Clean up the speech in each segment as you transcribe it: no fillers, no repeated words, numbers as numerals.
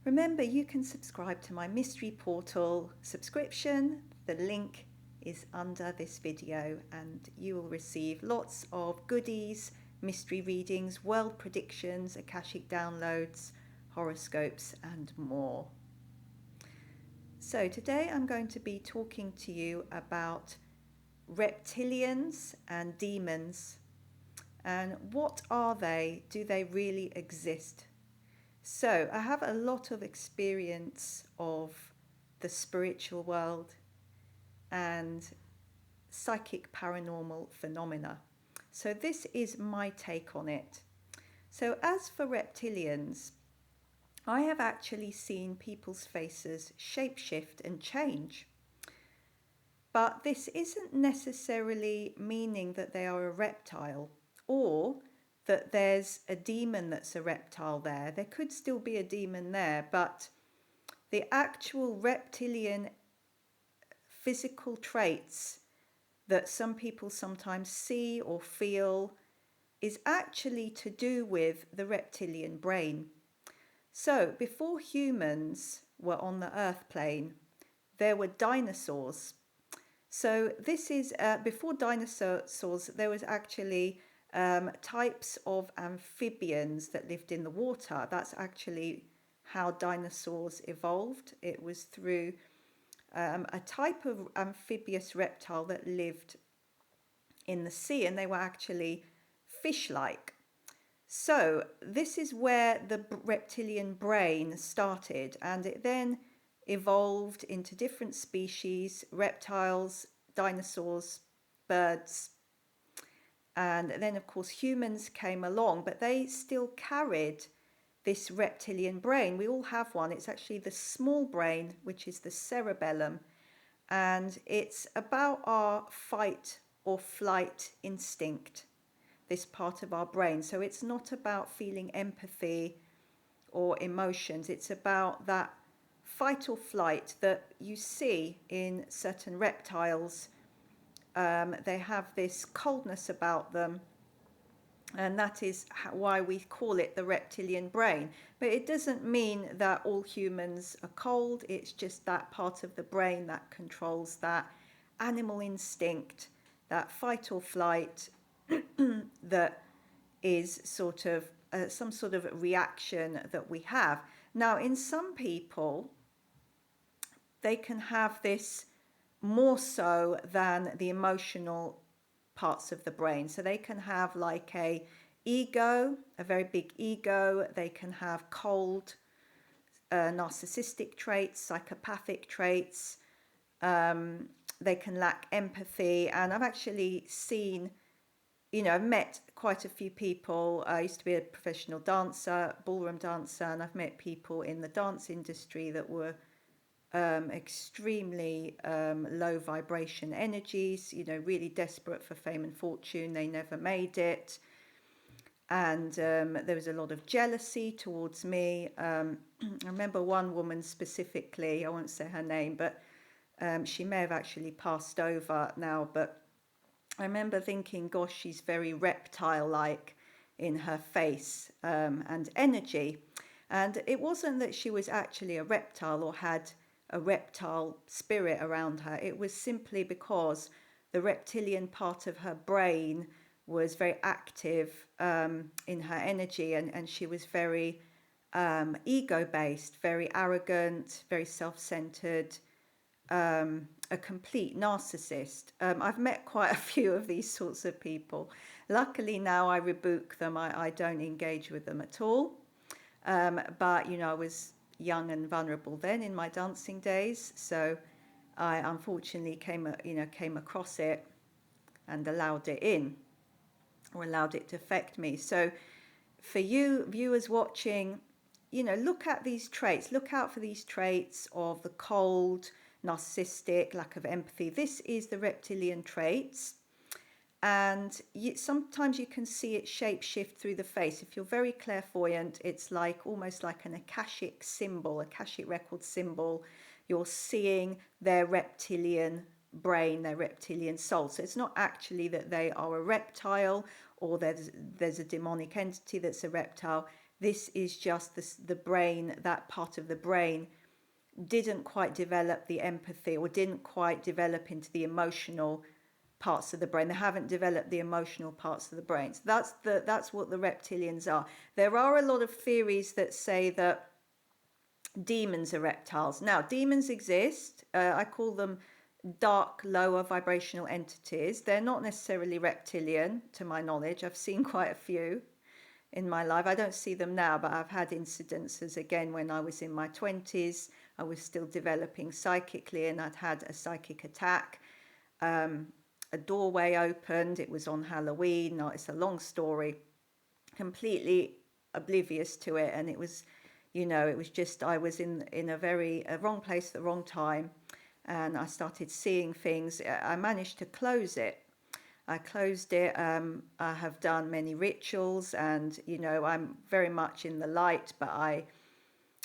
Remember, you can subscribe to my mystery portal subscription. The link is under this video and you will receive lots of goodies, mystery readings, world predictions, Akashic downloads, horoscopes and more. So today I'm going to be talking to you about reptilians and demons. And what are they? Do they really exist? So I have a lot of experience of the spiritual world and psychic paranormal phenomena. So this is my take on it. So as for reptilians, I have actually seen people's faces shapeshift and change. But this isn't necessarily meaning that they are a reptile or that there's a demon that's a reptile there. There could still be a demon there, but the actual reptilian physical traits that some people sometimes see or feel is actually to do with the reptilian brain. So before humans were on the earth plane, there were dinosaurs. So this is before dinosaurs, there was actually types of amphibians that lived in the water. That's actually how dinosaurs evolved. It was through a type of amphibious reptile that lived in the sea, and they were actually fish-like. So this is where the reptilian brain started, and it then evolved into different species, reptiles, dinosaurs, birds, and then of course humans came along, but they still carried this reptilian brain. We all have one. It's actually the small brain, which is the cerebellum, and it's about our fight or flight instinct, this part of our brain. So it's not about feeling empathy or emotions. It's about that fight or flight that you see in certain reptiles. They have this coldness about them, and that is why we call it the reptilian brain. But it doesn't mean that all humans are cold. It's just that part of the brain that controls that animal instinct, that fight or flight, that is sort of some sort of reaction that we have. Now, in some people, they can have this more so than the emotional parts of the brain. So they can have like a ego, a very big ego. They can have cold, narcissistic traits, psychopathic traits. They can lack empathy. And I've actually seen, I've met quite a few people. I used to be a professional dancer, ballroom dancer, and I've met people in the dance industry that were extremely low vibration energies, really desperate for fame and fortune. They never made it. And there was a lot of jealousy towards me. I remember one woman specifically, I won't say her name, but she may have actually passed over now. But I remember thinking, gosh, she's very reptile-like in her face and energy. And it wasn't that she was actually a reptile or had a reptile spirit around her. It was simply because the reptilian part of her brain was very active in her energy, and she was very ego-based, very arrogant, very self-centered, a complete narcissist. I've met quite a few of these sorts of people. Luckily now I rebuke them. I don't engage with them at all. But I was young and vulnerable then in my dancing days, so I unfortunately came across it and allowed it in, or allowed it to affect me. So for you viewers watching, look at these traits, look out for these traits of the cold, narcissistic, lack of empathy. This is the reptilian traits. And sometimes you can see it shape shift through the face. If you're very clairvoyant, it's like almost like an Akashic symbol, Akashic record symbol. You're seeing their reptilian brain, their reptilian soul. So it's not actually that they are a reptile or there's a demonic entity that's a reptile. This is just the brain, that part of the brain didn't quite develop the empathy, or didn't quite develop into the emotional parts of the brain. They haven't developed the emotional parts of the brain. So that's what the reptilians are. There are a lot of theories that say that demons are reptiles. Now, demons exist. I call them dark, lower vibrational entities. They're not necessarily reptilian, to my knowledge. I've seen quite a few in my life. I don't see them now, but I've had incidences again when I was in my 20s. I was still developing psychically, and I'd had a psychic attack. A doorway opened. It was on Halloween. No, it's a long story. Completely oblivious to it, and it was, it was just, I was in a wrong place at the wrong time, and I started seeing things. I managed to close it. I closed it. I have done many rituals, and I'm very much in the light, but I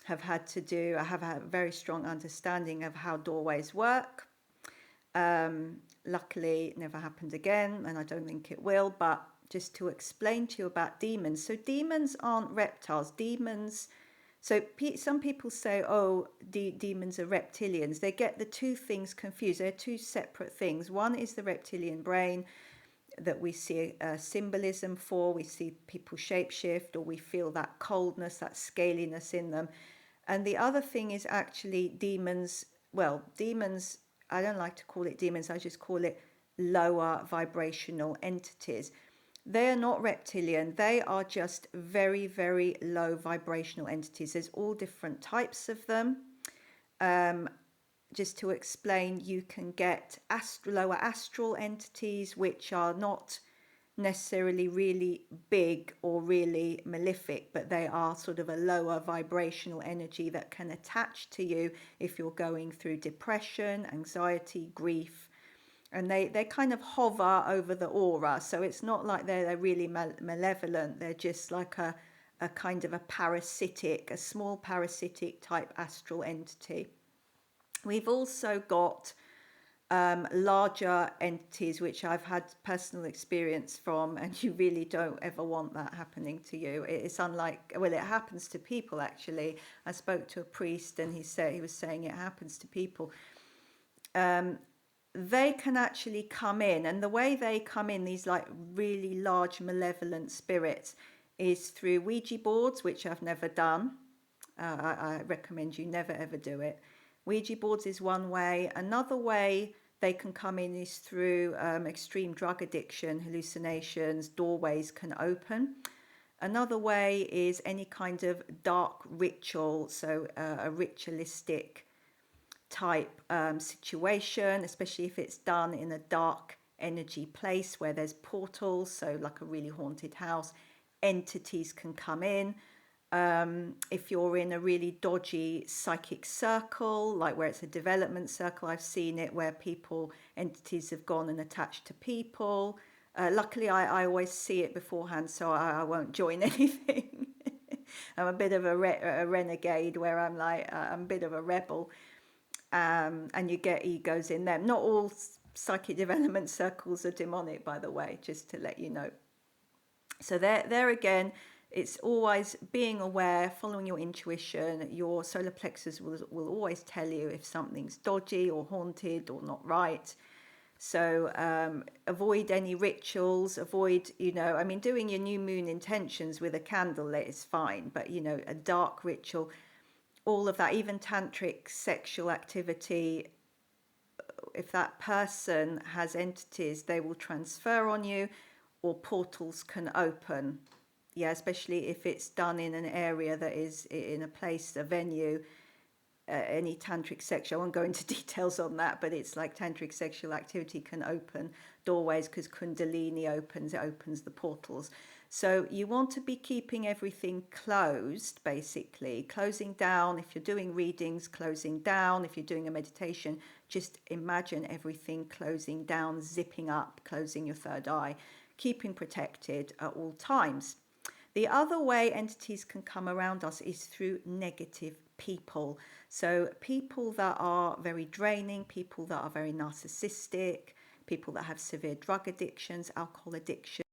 have a very strong understanding of how doorways work. Luckily, it never happened again, and I don't think it will. But just to explain to you about demons. So demons aren't reptiles. Some people say, oh, demons are reptilians. They get the two things confused. They're two separate things. One is the reptilian brain that we see symbolism for. We see people shapeshift, or we feel that coldness, that scaliness in them. And the other thing is actually demons. Well, demons, I don't like to call it demons. I just call it lower vibrational entities. They are not reptilian. They are just very, very low vibrational entities. There's all different types of them. Just to explain, you can get lower astral entities, which are not necessarily really big or really malefic, but they are sort of a lower vibrational energy that can attach to you if you're going through depression, anxiety, grief. And they kind of hover over the aura. So it's not like they're really malevolent. They're just like a kind of a small parasitic type astral entity. We've also got larger entities, which I've had personal experience from, and you really don't ever want that happening to you. It's unlike, well, it happens to people actually. I spoke to a priest, and he was saying it happens to people. They can actually come in, and the way they come in, these like really large malevolent spirits, is through Ouija boards, which I've never done. I recommend you never ever do it. Ouija boards is one way. Another way they can come in is through extreme drug addiction, hallucinations, doorways can open. Another way is any kind of dark ritual, so a ritualistic type situation, especially if it's done in a dark energy place where there's portals, so like a really haunted house, entities can come in. If you're in a really dodgy psychic circle, like where it's a development circle, I've seen it where entities have gone and attached to people. Luckily, I always see it beforehand, so I won't join anything. I'm a bit of a renegade, where I'm like, I'm a bit of a rebel. And you get egos in them. Not all psychic development circles are demonic, by the way, just to let you know. So there again, it's always being aware, following your intuition. Your solar plexus will always tell you if something's dodgy or haunted or not right. So avoid any rituals, doing your new moon intentions with a candlelit is fine, but a dark ritual, all of that, even tantric sexual activity, if that person has entities, they will transfer on you, or portals can open. Yeah, especially if it's done in an area that is in a place, a venue, any tantric sexual, I won't go into details on that, but it's like tantric sexual activity can open doorways, because Kundalini it opens the portals. So you want to be keeping everything closed, basically. Closing down, if you're doing readings, closing down. If you're doing a meditation, just imagine everything closing down, zipping up, closing your third eye, keeping protected at all times. The other way entities can come around us is through negative people. So people that are very draining, people that are very narcissistic, people that have severe drug addictions, alcohol addiction.